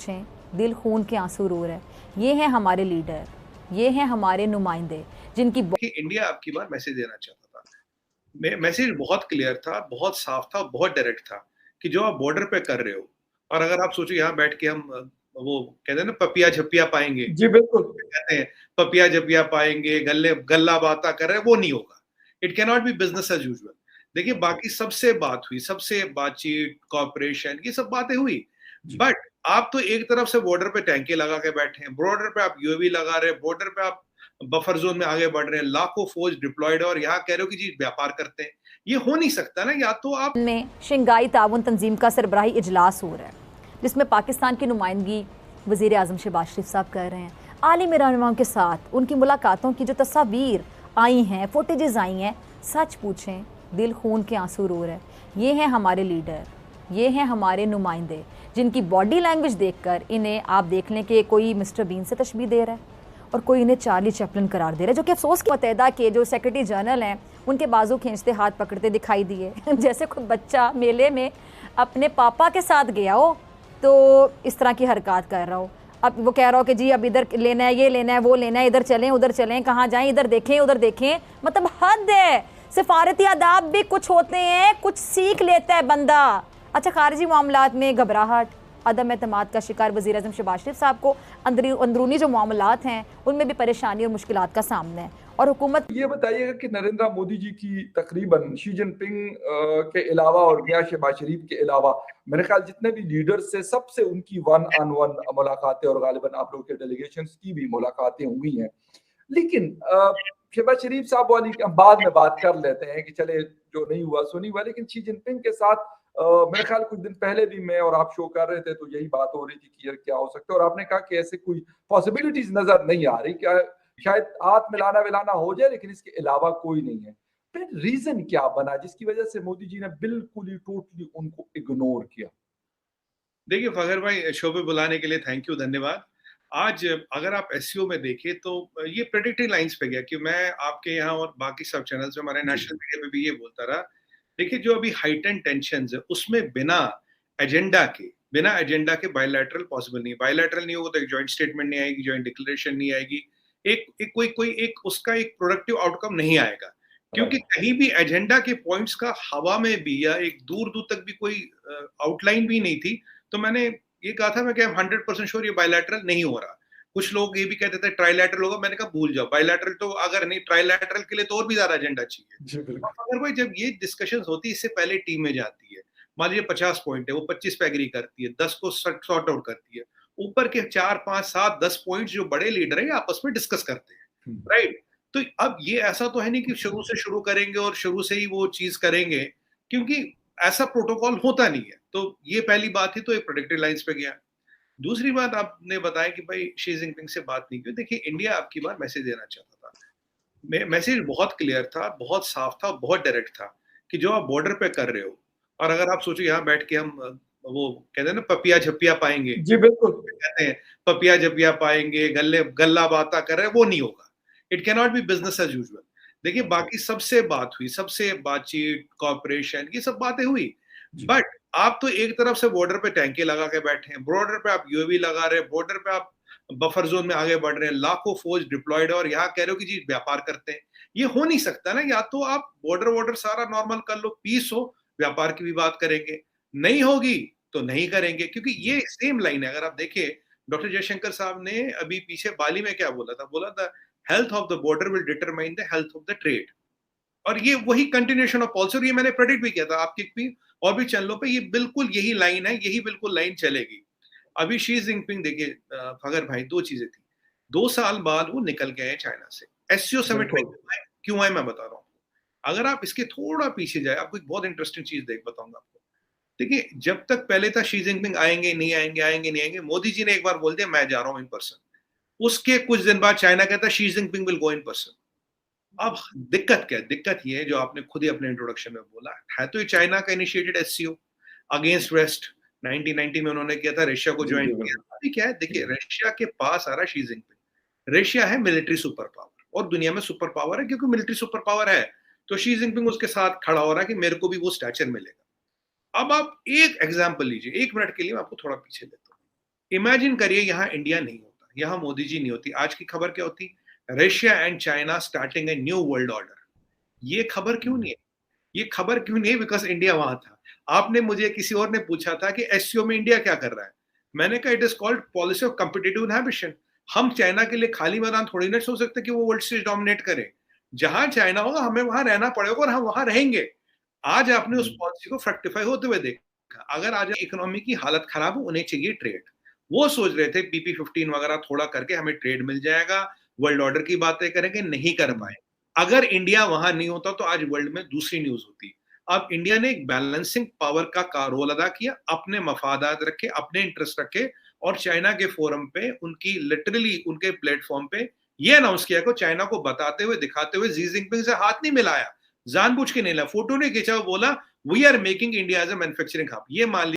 पूछें, दिल खून के आंसू रो रहे हैं। ये हैं हमारे लीडर, ये हैं हमारे नुमाइंदे जिनकी कि इंडिया अब की बार मैसेज देना चाहता था। मैसेज बहुत क्लियर था, बहुत साफ था, बहुत डायरेक्ट था कि जो आप बॉर्डर पे कर रहे हो, और अगर आप सोचो यहाँ बैठ के हम वो कहते हैं ना पपिया झपिया पाएंगे, जी बिल्कुल कहते हैं पपिया झपिया पाएंगे, गल्ला बाता कर रहे हैं, वो नहीं होगा। It can not be business as usual. देखिए बाकी सबसे बात हुई, सबसे बातचीत, कॉपरेशन, ये सब बातें हुई, बट आप तो एक तरफ से बॉर्डर पे टैंके लगा के बैठे हैं, बॉर्डर पे आप यूएवी लगा रहे हैं, बॉर्डर पे आप बफर जोन में आगे बढ़ रहे हैं, लाखों फौज डिप्लॉयड, और यहाँ कह रहे हो कि जी व्यापार करते हैं। ये हो नहीं सकता ना। या तो आप में शंघाई ताउन तंजीम का सरबराही इजलास हो रहा है, जिसमें पाकिस्तान की नुमाइंदगी वज़ीर आज़म शहबाज शरीफ साहब कर रहे हैं। आलिम रहनुमाओं के साथ उनकी मुलाकातों की जो तस्वीर आई हैं, फुटेजेस आई हैं, सच पूछें, दिल खून के आंसू रो रहे हैं। ये हैं हमारे लीडर, ये हैं हमारे नुमाइंदे जिनकी बॉडी लैंग्वेज देखकर इन्हें आप देख लें कि कोई मिस्टर बीन से तशबीह दे रहा है और कोई इन्हें चार्ली चैपलिन करार दे रहा है, जो कि अफसोस की मुत्तहिदा के जो सेक्रेटरी जनरल हैं उनके बाजू खींचते हाथ पकड़ते दिखाई दिए जैसे कोई बच्चा मेले में अपने पापा के साथ गया हो तो इस तरह की हरकत कर रहा हो। अब वो कह रहा हो कि जी अब इधर लेना है, ये लेना है, वो लेना है, इधर चलें उधर चलें, कहाँ जाएं, इधर देखें उधर देखें, मतलब हद है। सिफारती आदाब भी कुछ होते हैं, कुछ सीख लेता है बंदा। अच्छा, खारजी मामलात में घबराहट, अदम एतमाद का शिकार वज़ीर आज़म शहबाज शरीफ साहब को अंदरूनी जो मामलात हैं उनमें भी परेशानी और मुश्किलात का सामना है। और हुकूमत ये बताइएगा कि नरेंद्र मोदी जी की तकरीबन शी जिनपिंग के अलावा और मियां शहबाज शरीफ के अलावा मेरे ख्याल जितने भी लीडर्स से सबसे उनकी वन ऑन वन मुलाकातें और गालिबन आप लोगों के डेलीगेशन की भी मुलाकातें हुई हैं। लेकिन शहबाज शरीफ साहब वाली बाद में बात कर लेते हैं कि चले जो नहीं हुआ सो नहीं हुआ, लेकिन शी जिनपिंग के साथ मेरे ख्याल कुछ दिन पहले भी मैं और आप शो कर रहे थे तो यही बात हो रही थी कि यार क्या हो सकता है, और आपने कहा कि ऐसे कोई पॉसिबिलिटीज नजर नहीं आ रही, क्या शायद हाथ मिलाना विलाना हो जाए लेकिन इसके अलावा कोई नहीं है। फिर रीजन क्या बना जिसकी वजह से मोदी जी ने बिल्कुल ही टोटली उनको इग्नोर किया? देखिए फखर भाई, शो पे बुलाने के लिए थैंक यू, धन्यवाद। आज अगर आप एसईओ में देखें तो ये प्रेडिक्टिव लाइंस पे गया कि मैं आपके यहाँ और बाकी सब चैनल्स में, हमारे नेशनल मीडिया में भी ये बोलता रहा। देखिए जो अभी हाइटेंड टेंशंस है उसमें बिना एजेंडा के बायलैटरल पॉसिबल नहीं है। बायलैटरल नहीं होगा तो एक जॉइंट स्टेटमेंट नहीं आएगी, जॉइंट डिक्लेरेशन नहीं आएगी, एक कोई एक उसका एक प्रोडक्टिव आउटकम नहीं आएगा। क्योंकि कहीं भी एजेंडा के पॉइंट्स का हवा में भी या एक दूर दूर तक भी कोई आउटलाइन भी नहीं थी। तो मैंने ये कहा था मैं कि 100% श्योर ये बायलैटरल नहीं हो रहा। कुछ लोग ये भी कहते थे ट्राइलैटरल होगा, मैंने कहा भूल जाओ, बायलैटरल तो अगर नहीं, ट्राइलैटरल के लिए तो और भी ज्यादा एजेंडा चाहिए। अगर कोई जब ये डिस्कशंस होती है इससे पहले टीम में जाती है, मान लीजिए 50 पॉइंट है, वो 25 पे एग्री करती है, 10 को सॉर्ट आउट करती है, ऊपर के 4 5 7 10 पॉइंट जो बड़े लीडर है आपस में डिस्कस करते हैं, राइट। तो अब ये ऐसा तो है नहीं कि शुरू से शुरू करेंगे और शुरू से ही वो चीज करेंगे, क्योंकि ऐसा प्रोटोकॉल होता नहीं है। तो ये पहली बात थी, तो एक प्रोडक्टिव लाइंस पे गया। दूसरी बात आपने बताया कि भाई शी जिनपिंग से बात नहीं की। देखिए इंडिया अब की बार मैसेज देना चाहता था। मैसेज बहुत क्लियर था, बहुत साफ था, बहुत डायरेक्ट था कि जो आप बॉर्डर पे कर रहे हो, और अगर आप सोचो यहाँ बैठ के हम वो कहते हैं ना पपिया झपिया पाएंगे, जी बिल्कुल कहते हैं पपिया झपिया पाएंगे, गल्ला बाता कर रहे हैं, वो नहीं होगा। It can not be business as usual. देखिए बाकी सबसे बात हुई, सबसे बातचीत, कॉपरेशन, ये सब बातें हुई, बट आप तो एक तरफ से बॉर्डर पे टैंके लगा के बैठे हैं, बॉर्डर पे आप यूएवी लगा रहे हैं, बॉर्डर पे आप बफर जोन में आगे बढ़ रहे हैं, लाखों फौज डिप्लॉयड, और यहाँ कह रहे हो कि जी व्यापार करते हैं। ये हो नहीं सकता ना। या तो आप बॉर्डर सारा नॉर्मल कर लो, पीस हो, व्यापार की भी बात करेंगे, नहीं होगी तो नहीं करेंगे। क्योंकि ये सेम लाइन है। अगर आप देखें, डॉक्टर जयशंकर साहब ने अभी पीछे बाली में क्या बोला था, health of the border will determine the health of the trade. और ये वही कंटिन्यूएशन ऑफ पॉलिसी, और ये मैंने प्रेडिक्ट भी किया था आपके भी और भी चैनलों पे, ये बिल्कुल यही लाइन है, यही बिल्कुल लाइन चलेगी। अभी शी जिनपिंग देखिए फगर भाई, दो चीजें थी, 2 साल बाद वो निकल गए हैं चाइना से। एससीओ समिट में क्यों आए मैं बता रहा हूँ। अगर आप इसके थोड़ा पीछे जाए, आपको एक बहुत इंटरेस्टिंग चीज बताऊंगा आपको। देखिए जब तक पहले था शी जिनपिंग आएंगे नहीं आएंगे, आएंगे नहीं आएंगे, मोदी जी ने एक बार बोल दिया मैं जा रहा हूं इन पर्सन। उसके कुछ दिन बाद चाइना कहता Xi Jinping will go in person. अब दिक्कत क्या है? दिक्कत ये है जो आपने खुद ही अपने इंट्रोडक्शन में बोला है, तो ये चाइना का इनिशिएटेड एससीओ अगेंस्ट वेस्ट। 1990 में उन्होंने किया था, रशिया को ज्वाइन किया। अभी क्या है, देखिए रशिया के पास आ रहा शी जिनपिंग। रशिया है मिलिट्री सुपर पावर, और दुनिया में सुपर पावर है, क्योंकि मिलिट्री सुपर पावर है, तो शी जिनपिंग उसके साथ खड़ा हो रहा है कि मेरे को भी वो स्टैचर मिलेगा। अब आप एक एग्जांपल लीजिए, 1 मिनट के लिए मैं आपको थोड़ा पीछे लेता हूँ। इमेजिन करिए यहाँ इंडिया नहीं होता, यहाँ मोदी जी नहीं होती, आज की खबर क्या होती? Russia and China starting a new world order. ये खबर क्यों नहीं है? ये खबर क्यों नहीं है? बिकॉज इंडिया वहां था। आपने मुझे किसी और ने पूछा था कि एससीओ में इंडिया क्या कर रहा है, मैंने कहा it is called policy of competitive inhibition. हम चाइना के लिए खाली मैदान थोड़ी ना सोच सकते कि वो वर्ल्ड स्टेज डोमिनेट करे। जहां चाइना होगा हमें वहां रहना पड़ेगा और हम वहां रहेंगे। आज आपने उस पॉलिसी को फ्रैक्टिफाई होते हुए देखा। अगर आज इकोनॉमी की हालत खराब हो, उन्हें चाहिए ट्रेड। वो सोच रहे थे PP15 वगैरह थोड़ा करके हमें ट्रेड मिल जाएगा, वर्ल्ड ऑर्डर की बातें करेंगे, नहीं कर पाए। अगर इंडिया वहां नहीं होता तो आज वर्ल्ड में दूसरी न्यूज होती। अब इंडिया ने एक बैलेंसिंग पावर का रोल अदा किया, अपने मफादात रखे, अपने इंटरेस्ट रखे, और चाइना के फोरम पे उनकी लिटरली उनके प्लेटफॉर्म पे ये अनाउंस किया कि चाइना को बताते हुए दिखाते हुए जी जिनपिंग से हाथ नहीं मिलाया, जानबूझ के नहीं लाया, फोटो नहीं खींचा, बोला we are making India as a manufacturing hub. ये मान